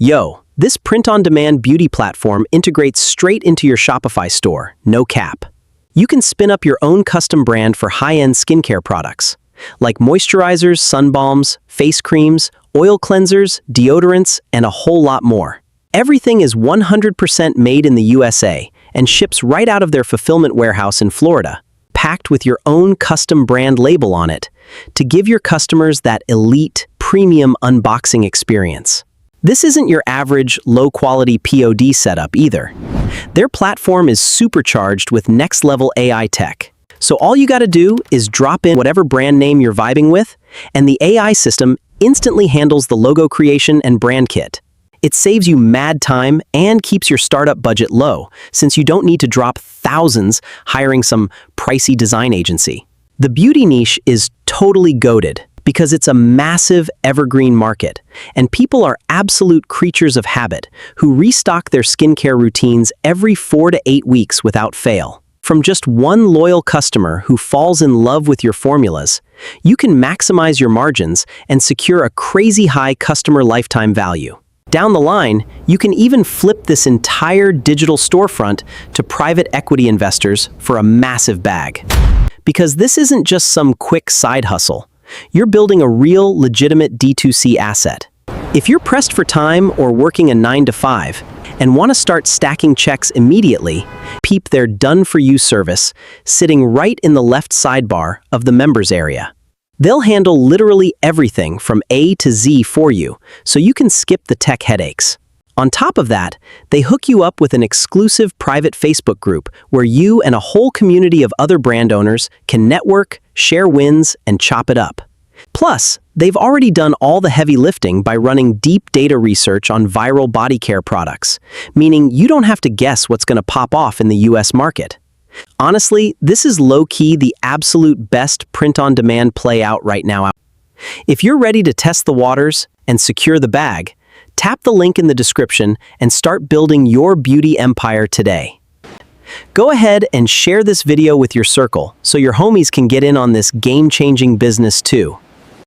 Yo, this print-on-demand beauty platform integrates straight into your Shopify store, no cap. You can spin up your own custom brand for high-end skincare products, like moisturizers, sun balms, face creams, oil cleansers, deodorants, and a whole lot more. Everything is 100% made in the USA and ships right out of their fulfillment warehouse in Florida, packed with your own custom brand label on it to give your customers that elite, premium unboxing experience. This isn't your average, low-quality POD setup either. Their platform is supercharged with next-level AI tech. So all you gotta do is drop in whatever brand name you're vibing with, and the AI system instantly handles the logo creation and brand kit. It saves you mad time and keeps your startup budget low, since you don't need to drop thousands hiring some pricey design agency. The beauty niche is totally goated, because it's a massive evergreen market, and people are absolute creatures of habit who restock their skincare routines every 4 to 8 weeks without fail. From just one loyal customer who falls in love with your formulas, you can maximize your margins and secure a crazy high customer lifetime value. Down the line, you can even flip this entire digital storefront to private equity investors for a massive bag. Because this isn't just some quick side hustle. You're building a real, legitimate D2C asset. If you're pressed for time or working a 9 to 5 and want to start stacking checks immediately, peep their done-for-you service sitting right in the left sidebar of the members area. They'll handle literally everything from A to Z for you, so you can skip the tech headaches. On top of that, they hook you up with an exclusive private Facebook group where you and a whole community of other brand owners can network, share wins, and chop it up. Plus, they've already done all the heavy lifting by running deep data research on viral body care products, meaning you don't have to guess what's going to pop off in the US market. Honestly, this is low-key the absolute best print-on-demand play out right now. If you're ready to test the waters and secure the bag, tap the link in the description and start building your beauty empire today. Go ahead and share this video with your circle so your homies can get in on this game-changing business too.